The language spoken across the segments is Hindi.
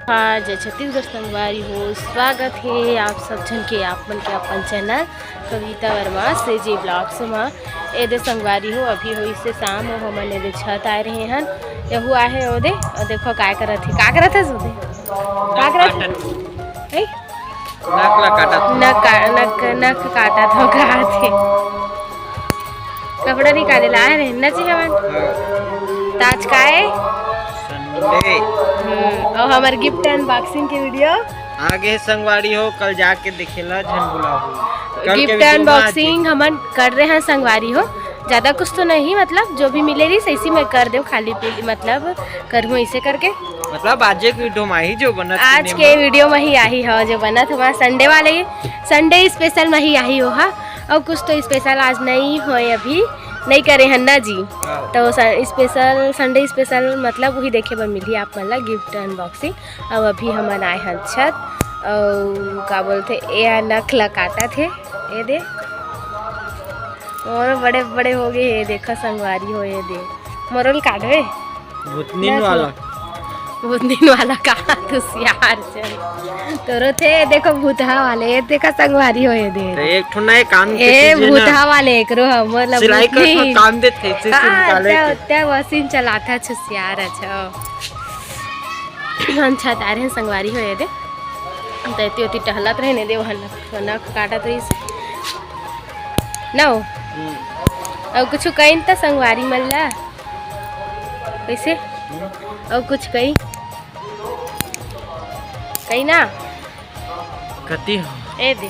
हाँ जय छत्तीसगढ़ संगवारी हो, स्वागत है आप सब जन के आपमन के अपन चैनल कविता वर्मा से जी ब्लॉग्स में। एदे संगवारी हो अभी हो से शाम हो हमन एदे छत आए रहे हन यहू आहे ओदे और देखो का करत है ओदे का करत है नक काटा तो थे कपड़ा निकाले ला रहे न जी हमन ताज का है और हमारे गिफ्ट अनबॉक्सिंग की वीडियो आगे संगवारी हो कल जाके देखेला झन बुलाओ। गिफ्ट अनबॉक्सिंग हम कर रहे हैं संगवारी हो, ज़्यादा कुछ तो नहीं मतलब जो भी मिलेगी सही मैं कर दो खाली पीली मतलब करूँ ऐसे करके मतलब आज के वीडियो में ही जो बना आज के वीडियो में ही आई हो जो बना था संडे वाले संडे स्पेशल में ही आई हो हा और कुछ तो स्पेशल आज नहीं हो अभी नहीं करे हैं ना जी। तो स्पेशल संडे स्पेशल मतलब वही देखे पर मिली आप मतलब गिफ्ट अनबॉक्सिंग। अब अभी हम आए हैं छत और क्या बोलते ये नख काटा थे ये दे और बड़े बड़े हो गए ये देखो संगवारी हो ये दे मोरल काट गए भूतनीन वाला कहा तुसियार चल तोरो थे देखो भूतहा वाले ये देखा संगवारी हो ये दे एक ठो नए काम के ए भूतहा वाले एकरो मतलब सिलाई कर काम देते थे निकाले त्या मशीन चलाता छुसियार अच्छा हम छत आ रहे हैं संगवारी हो ये दे तैती होती टहलत रहे ने दे नख काटत रही ना और कुछ कहीं तो संगवारी मल्ला कैसे और कुछ कहीं ना कती ए दे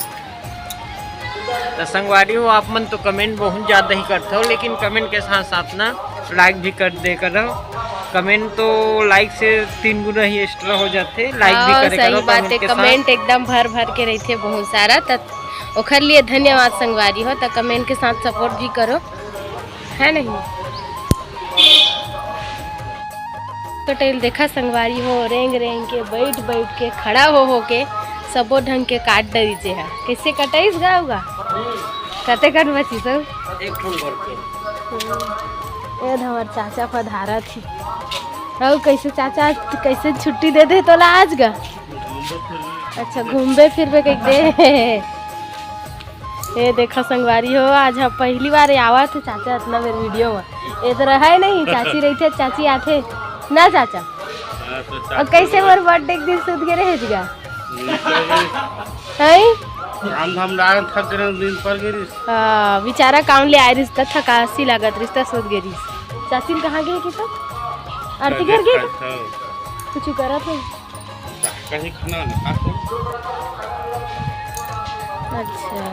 तो संगवारी हो आप मन तो कमेंट बहुत ज़्यादा ही करते हो लेकिन कमेंट के साथ साथ ना लाइक भी कर दे करो। कमेंट तो लाइक से 3 गुना ही एक्स्ट्रा हो जाते लाइक भी करे सही बात है कमेंट एकदम भर के रही थे बहुत सारा तब ओखर लिए धन्यवाद संगवारी हो तो कमेंट के साथ सपोर्ट भी करो है नहीं। कटेल देखा संगवारी हो रेंग के बैठ के खड़ा हो के सबो ढंग के काट दीजे है कैसे कटाइस गाऊगा कते कट बची सब एक फूल भर के ये हमार चाचा पधारा थी और कैसे चाचा कैसे छुट्टी दे दे तो आज गा अच्छा घूमबे फिरबे कह दे ये देखा संगवारी हो आज हम पहली बार आवा थे चाचा इतना मेरे वीडियो में ये तो रहा नहीं चाची रही थे चाची आते ना चाचा और कैसे मोर बर्थडे के दिन सुध के रहे जगा हम लागत थक गए दिन पर गिरी बेचारा काम ले आए रिश्ता थकासी लागत रिश्ता सुध गेरी चाची कहाँ गए कि सब आरती घर गए कुछ करत है कहीं खाना अच्छा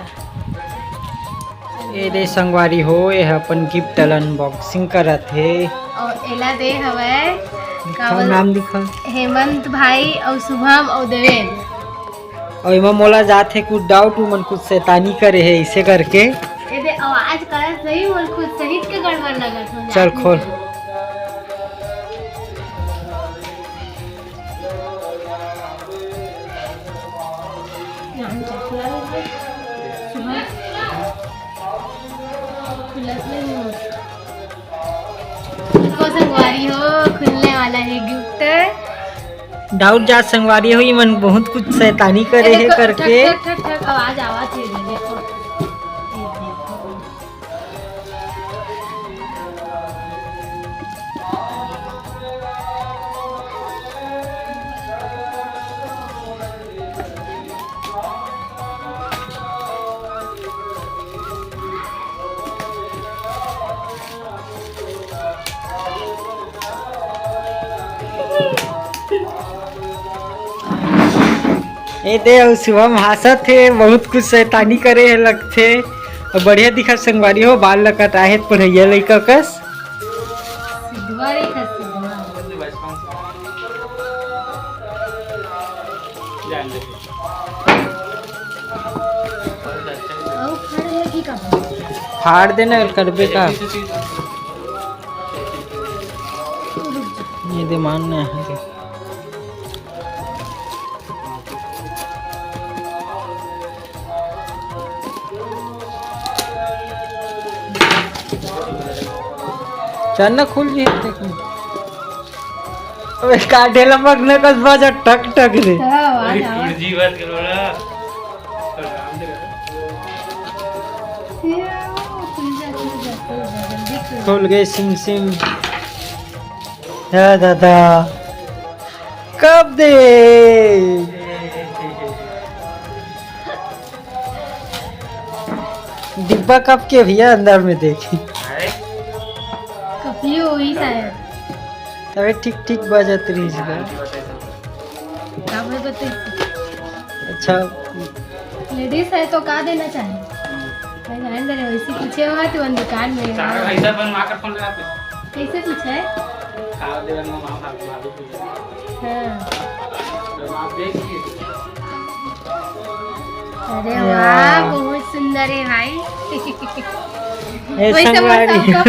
ये दे संगवारी हो ये अपन गिफ्ट अनबॉक्सिंग करत है और एला दे हवे नाम लिखा हेमंत भाई और शुभम और देवेंद्र और इमा मोला जाते कुछ डाउट मन कुछ शैतानी करे है इसे करके ये दे आवाज कर सही बोल खुद सहित के गड़बड़ लगत हो चल खोल संगवारी हो खुलने वाला है गिफ्ट डाउट जा संगवारी हो मन बहुत कुछ शैतानी करे है करके ठक ठक ठक आवाज आवत है देखो ए दे शुभम हंसत थे बहुत कुछ शैतानी करे है लगथे और बढ़िया दिखा संगवारी हो बाल लकत आहे पढ़ैया लइका कस फाड़ देना करबे का ये दे मानना है चन्ना खुल जी देखो अबे काटेला मगने कस बजा ठक ठक रे जीवन करो ना खुल गए सिम सिम। है दादा कब दे डिब्बा कब के भैया अंदर में देखी कभी हुई शायद। अबे ठीक ठीक बजत रही इसका। क्या भाई बता अच्छा लेडीज है तो का देना चाहिए मैं जान दे रहे वैसे पूछे हुआ तो उन दुकान में कैसे पूछा है हाँ। अरे वाह बहुत सुंदर है भाई वैसे सबका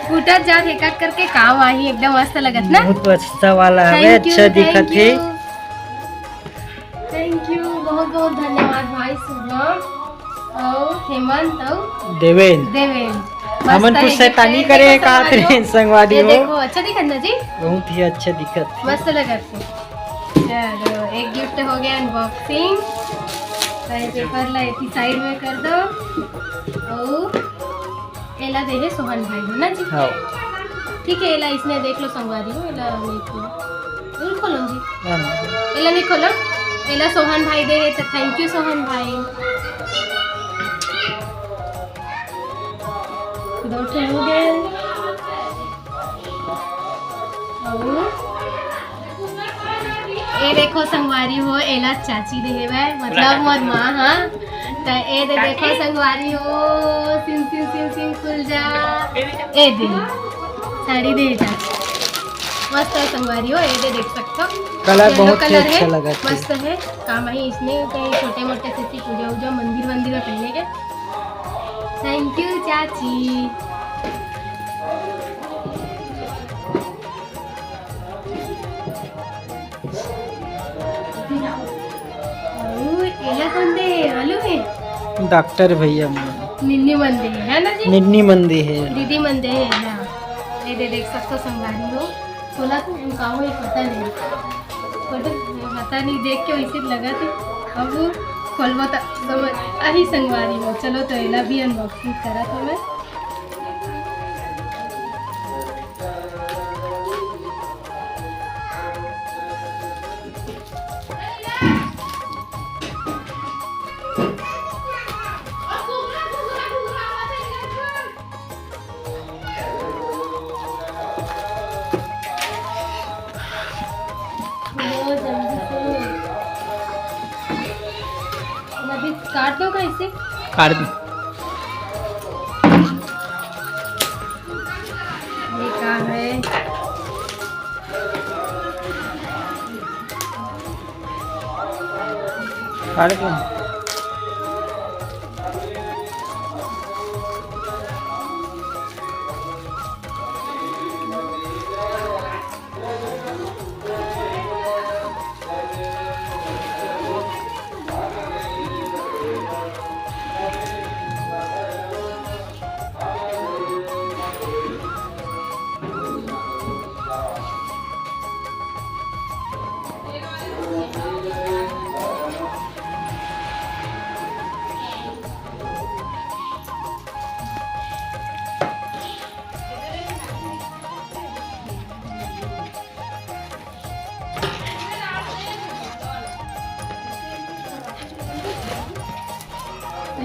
फूटा जा एक एक करके काम आई एकदम मस्त लगत ना बहुत अच्छा वाला है अच्छा दिखत है। थैंक यू बहुत बहुत धन्यवाद भाई शुभम और हेमंत और देवेन हमन कुछ है, शैतानी गिफ्ट करे है, कहा थे संगवादी ये हो देखो अच्छा दिखत ना जी बहुत ही अच्छा दिखत है। मस्त लगत है। चलो एक गिफ्ट हो गया अनबॉक्सिंग पेपर ला इसी साइड में कर दो और एला दे है सोहन भाई हो ना जी हाँ ठीक है एला इसने देख लो संगवादी हो एला नहीं खोलो जरूर खोलो जी एला नहीं खोलो एला सोहन भाई दे है तो थैंक यू सोहन भाई दो ठे हो गए और ए देखो संगवारी हो एला चाची दे है मतलब मोर माँ हाँ तो ए दे देखो संगवारी हो सिम सिम सिम सिम खुल जा ए दे साड़ी दे चाची मस्त है संगवारी हो ए दे देख सकते हो कलर येलो बहुत ही कलर अच्छा है लगा था। मस्त है काम है इसमें कहीं छोटे मोटे से पूजा उजा मंदिर वंदिर में पहने के थैंक यू चाची एला कौन दे मालूम है डॉक्टर भैया निन्नी मंदे है ना जी निन्नी मंदी है दीदी मंदे है ना ये दे देख सकते हो संगवारी हो खोला तो का हो ये पता नहीं पता नहीं देख के वैसे लगा थी अब खोलवा तो समझ आही संगवारी हो चलो तो एला भी अनबॉक्सिंग करा तो मैं अभी काट दो कैसे काट दी ये क्या है काट दी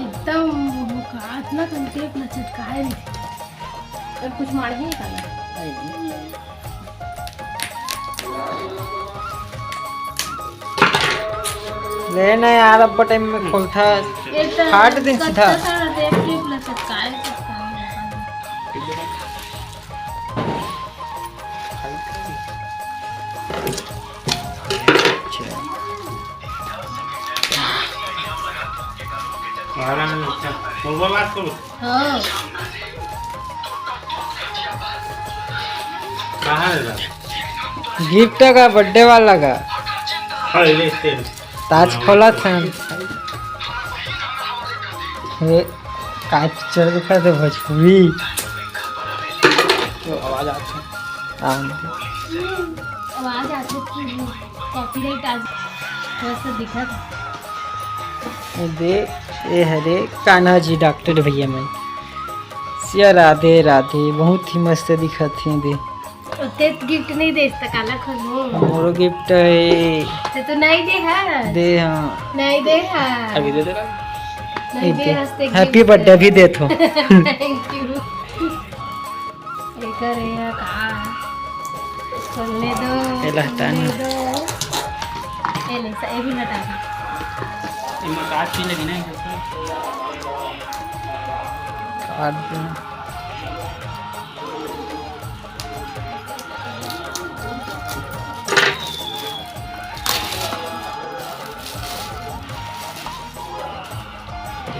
एकदम हाथ ना कंटेप ना चटकाए और कुछ मार ही निकाला लेना यार अब टाइम में खोलता फाट दिन सीधा देख के ना चटकाए हाँ गिफ्ट का बर्थडे वाला का ताज खोला था पिक्चर दिखा थे भोजपुरी तो आवाज आती आवाज आती थी कॉपीराइट आज वैसे दिखा था। ये देख, ये हरे कान्हा जी डॉक्टर भैया मैं सिया राधे राधे बहुत ही मस्त दिखत है। दे ते गिफ्ट नहीं दे सकता काला खोलो मोरो गिफ्ट है। तो नहीं दे है दे हाँ नहीं दे है अभी दे दे नहीं दे हंसते हैप्पी बर्थडे भी दे थो। Thank you. एक रे का खोलने दो ये हटा खोलने ना। दो ये ले ये भी हटा दो। इनमें काट भी लगी ना काट दे।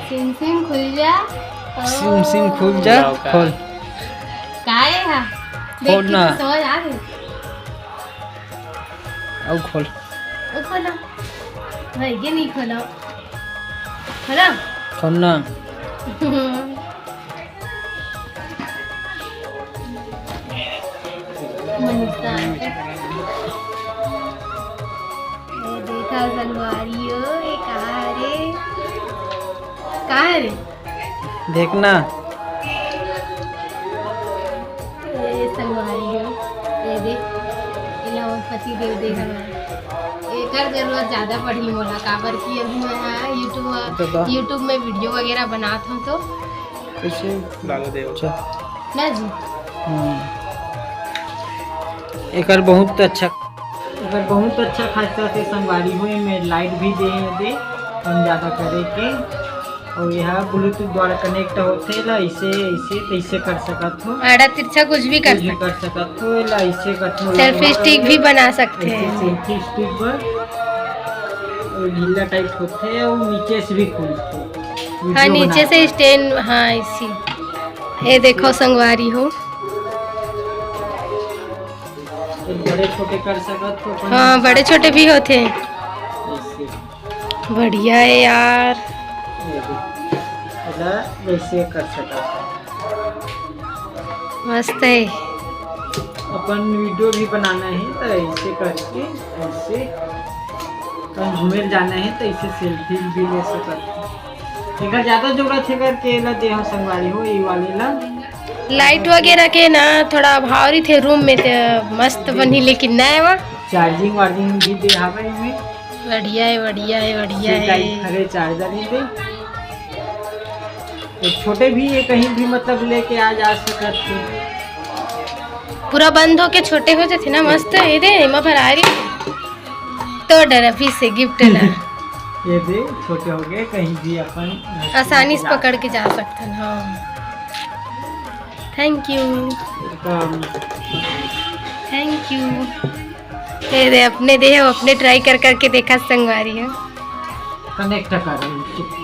सिम सिम खुल जा सिम सिम खुल जा खोल काय है खोल ना। समझ आ गई अब खोल ओ खोलो भाई ये नहीं खोलो खोलो खोल ना। मनीषा ये देखा संगवारी हो ये कहाँ रे देखना ये संगवारी हो ये देख पति देव देख एकर जरूरत ज्यादा पड़ी मोला काबर की अभी मैं यूट्यूब में वीडियो वगैरह बनात हूँ तो कैसे डालो दे ना जी एकर बहुत अच्छा खासा से संगवारी हुई में लाइट भी दे कम ज़्यादा करे के और यह ब्लूटूथ द्वारा कनेक्ट होते ला इसे तैसे कर सकत हो। आड़ा तिरछा कुछ भी कर सकत हो ला इसे कर सेल्फी स्टिक भी बना सकते हैं। सेल्फी स्टिक पर ढीला टाइप होते हैं और नीचे से भी खुलते। हाँ नीचे से स्टैंड हाँ इसी ये देखो संगवारी हो बड़े छोटे कर सकत हो। हाँ बड़े छोटे भी होते हैं। ऐसे बढ़िया है यार वैसे कर सकता मस्त है। अपन वीडियो भी बनाना है तो ऐसे करके ऐसे कहीं घूमे जाना है तो ऐसे सेल्फी भी ले सकते। अगर ज़्यादा जरूरत है करके ला दे हम संगवारी हो ये वाले ला लाइट वगैरह के ना थोड़ा भारी थे रूम में तो मस्त बनी लेकिन नया वा चार्जिंग वार्जिंग भी दे हवा में बढ़िया है बढ़िया है बढ़िया है। खरे चार्जर ही दे तो छोटे भी ये कहीं भी मतलब लेके आ जा सकते थे। पूरा बंद होके छोटे हो जाते ना मस्त ये दे इमा भर आ रही तो डर फिर से गिफ्ट ला ये दे छोटे हो गए कहीं भी अपन आसानी से पकड़ के जा सकते हैं। हाँ थैंक यू थैंक यू। ये दे अपने दे अपने ट्राई कर करके देखा संगवारी है कनेक्ट कर रही